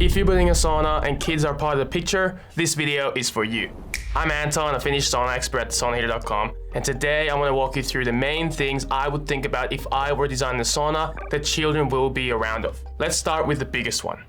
If you're building a sauna and kids are part of the picture, this video is for you. I'm Anton, a Finnish sauna expert at thesaunaheater.com, and today I want to walk you through the main things I would think about if I were designing a sauna that children will be around of. Let's start with the biggest one.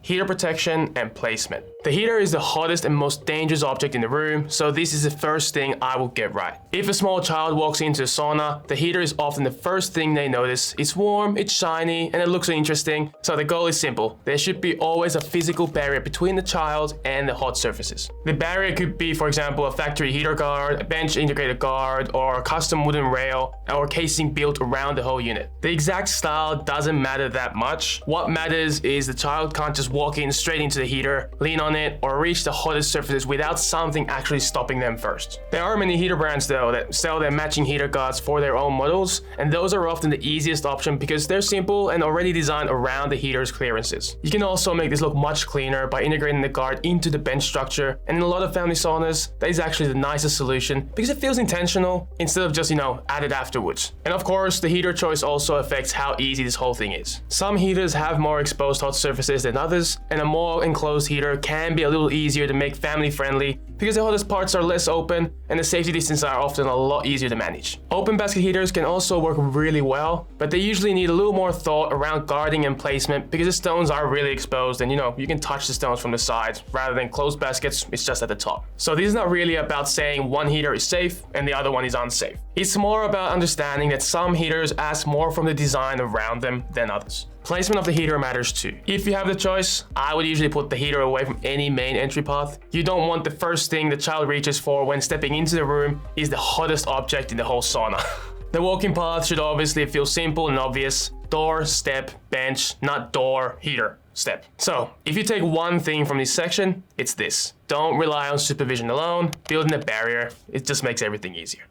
Heater protection and placement. The heater is the hottest and most dangerous object in the room, so this is the first thing I will get right. If a small child walks into a sauna, the heater is often the first thing they notice. It's warm, it's shiny, and it looks interesting. So the goal is simple. There should be always a physical barrier between the child and the hot surfaces. The barrier could be, for example, a factory heater guard, a bench integrated guard, or a custom wooden rail, or casing built around the whole unit. The exact style doesn't matter that much. What matters is the child can't just walk in straight into the heater, lean on it, or reach the hottest surfaces without something actually stopping them first. There are many heater brands though that sell their matching heater guards for their own models, and those are often the easiest option because they're simple and already designed around the heater's clearances. You can also make this look much cleaner by integrating the guard into the bench structure, and in a lot of family saunas, that is actually the nicest solution because it feels intentional instead of just, added afterwards. And of course, the heater choice also affects how easy this whole thing is. Some heaters have more exposed hot surfaces than others, and a more enclosed heater can be a little easier to make family friendly because the hottest parts are less open and the safety distances are often a lot easier to manage. Open basket heaters can also work really well, but they usually need a little more thought around guarding and placement because the stones are really exposed and you can touch the stones from the sides rather than closed baskets, it's just at the top. So this is not really about saying one heater is safe and the other one is unsafe. It's more about understanding that some heaters ask more from the design around them than others. Placement of the heater matters too. If you have the choice, I would usually put the heater away from any main entry path. You don't want the first thing the child reaches for when stepping into the room is the hottest object in the whole sauna. The walking path should obviously feel simple and obvious. Door, step, bench, not door, heater, step. So, if you take one thing from this section, it's this. Don't rely on supervision alone. Building a barrier, it just makes everything easier.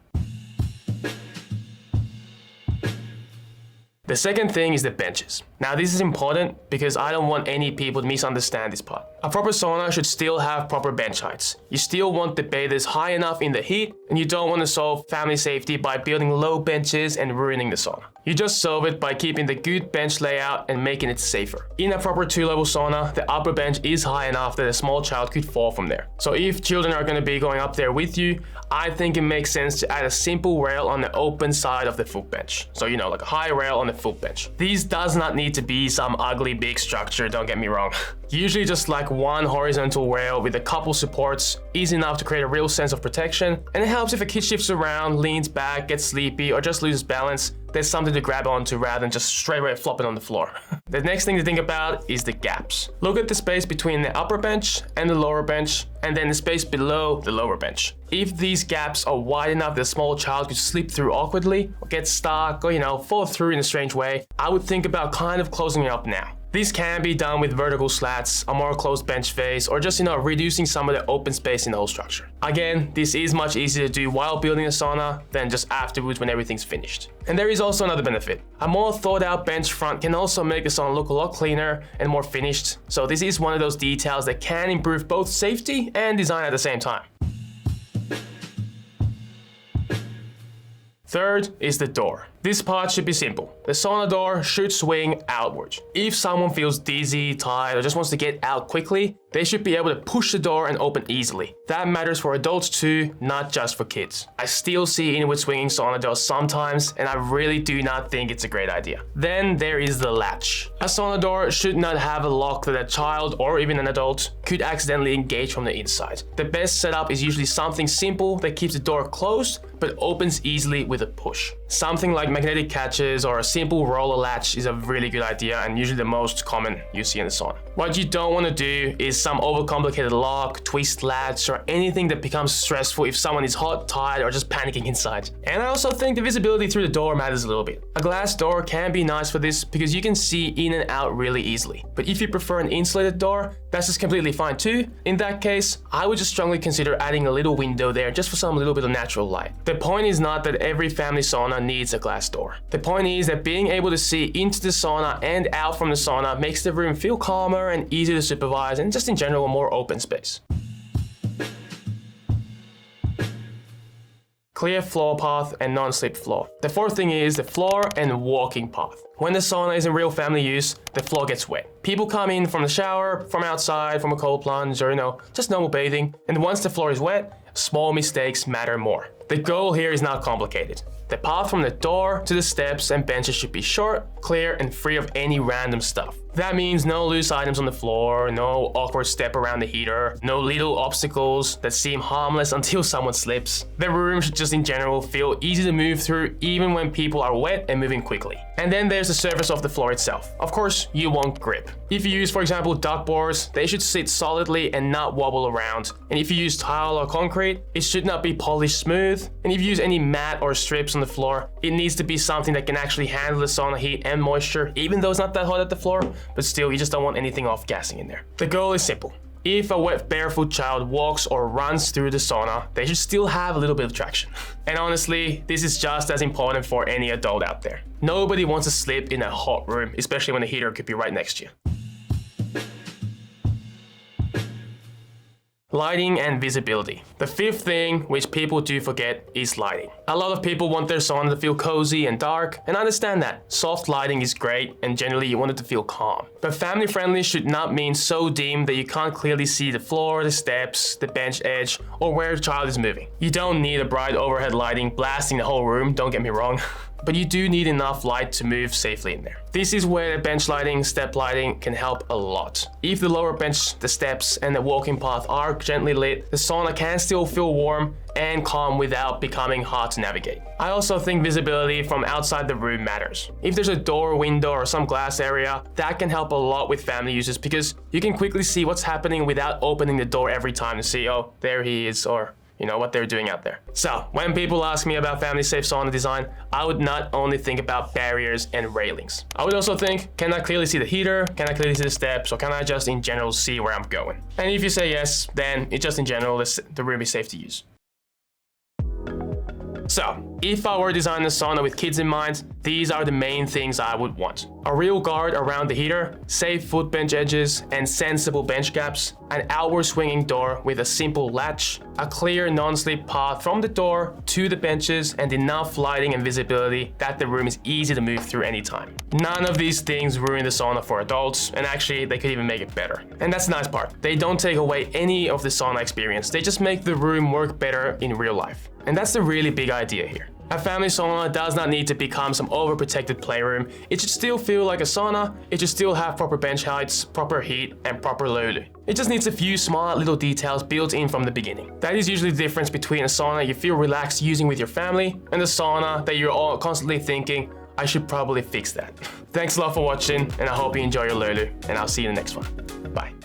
The second thing is the benches. Now this is important because I don't want any people to misunderstand this part. A proper sauna should still have proper bench heights. You still want the bathers high enough in the heat, and you don't want to solve family safety by building low benches and ruining the sauna. You just solve it by keeping the good bench layout and making it safer. In a proper 2-level sauna, the upper bench is high enough that a small child could fall from there. So if children are going to be going up there with you, I think it makes sense to add a simple rail on the open side of the foot bench. So like a high rail on the foot bench. These does not need to be some ugly big structure, don't get me wrong. Usually just like one horizontal rail with a couple supports is enough to create a real sense of protection, and it helps if a kid shifts around, leans back, gets sleepy, or just loses balance. There's something to grab onto rather than just straight away flopping on the floor. The next thing to think about is the gaps. Look at the space between the upper bench and the lower bench, and then the space below the lower bench. If these gaps are wide enough that a small child could slip through awkwardly, or get stuck, or fall through in a strange way, I would think about kind of closing it up now. This can be done with vertical slats, a more closed bench face, or just reducing some of the open space in the whole structure. Again, this is much easier to do while building a sauna than just afterwards when everything's finished. And there is also another benefit. A more thought out bench front can also make the sauna look a lot cleaner and more finished. So this is one of those details that can improve both safety and design at the same time. Third is the door. This part should be simple. The sauna door should swing outward. If someone feels dizzy, tired, or just wants to get out quickly, they should be able to push the door and open easily. That matters for adults too, not just for kids. I still see inward swinging sauna doors sometimes, and I really do not think it's a great idea. Then there is the latch. A sauna door should not have a lock that a child or even an adult could accidentally engage from the inside. The best setup is usually something simple that keeps the door closed but opens easily with a push. Something like magnetic catches or a simple roller latch is a really good idea and usually the most common you see in the sauna. What you don't want to do is some overcomplicated lock, twist latch, or anything that becomes stressful if someone is hot, tired, or just panicking inside. And I also think the visibility through the door matters a little bit. A glass door can be nice for this because you can see in and out really easily. But if you prefer an insulated door, that's just completely fine too. In that case, I would just strongly consider adding a little window there just for some little bit of natural light. The point is not that every family sauna needs a glass door. The point is that being able to see into the sauna and out from the sauna makes the room feel calmer and easier to supervise and just in general a more open space. clear floor path and non-slip floor. The fourth thing is the floor and walking path. When the sauna is in real family use, the floor gets wet. People come in from the shower, from outside, from a cold plunge, or just normal bathing. And once the floor is wet, small mistakes matter more. The goal here is not complicated. The path from the door to the steps and benches should be short, clear, and free of any random stuff. That means no loose items on the floor, no awkward step around the heater, no little obstacles that seem harmless until someone slips. The room should just in general feel easy to move through even when people are wet and moving quickly. And then there's the surface of the floor itself. Of course, you want grip. If you use, for example, duck boards, they should sit solidly and not wobble around. And if you use tile or concrete, it should not be polished smooth. And if you use any mat or strips on the floor, it needs to be something that can actually handle the sauna heat and moisture, even though it's not that hot at the floor, but still, you just don't want anything off-gassing in there. The goal is simple. If a wet barefoot child walks or runs through the sauna, they should still have a little bit of traction. And honestly, this is just as important for any adult out there. Nobody wants to slip in a hot room, especially when the heater could be right next to you. Lighting and visibility. The fifth thing which people do forget is lighting. A lot of people want their sauna to feel cozy and dark, and I understand that. Soft lighting is great, and generally you want it to feel calm. But family friendly should not mean so dim that you can't clearly see the floor, the steps, the bench edge, or where the child is moving. You don't need a bright overhead lighting blasting the whole room, don't get me wrong. But you do need enough light to move safely in there. This is where the bench lighting, step lighting can help a lot. If the lower bench, the steps, and the walking path are gently lit, the sauna can still feel warm and calm without becoming hard to navigate. I also think visibility from outside the room matters. If there's a door, window, or some glass area, that can help a lot with family users because you can quickly see what's happening without opening the door every time to see, oh, there he is, or what they're doing out there. So when people ask me about family safe sauna design, I would not only think about barriers and railings. I would also think, can I clearly see the heater? Can I clearly see the steps? Or can I just in general see where I'm going? And if you say yes, then it's just in general, the room is safe to use. So, if I were designing a sauna with kids in mind, these are the main things I would want. A real guard around the heater, safe foot bench edges and sensible bench gaps, an outward swinging door with a simple latch, a clear non-slip path from the door to the benches, and enough lighting and visibility that the room is easy to move through anytime. None of these things ruin the sauna for adults, and actually they could even make it better. And that's the nice part. They don't take away any of the sauna experience, they just make the room work better in real life. And that's the really big idea here. A family sauna does not need to become some overprotected playroom. It should still feel like a sauna, it should still have proper bench heights, proper heat, and proper lulu. It just needs a few smart little details built in from the beginning. That is usually the difference between a sauna you feel relaxed using with your family and a sauna that you're all constantly thinking, I should probably fix that. Thanks a lot for watching, and I hope you enjoy your lulu, and I'll see you in the next one. Bye.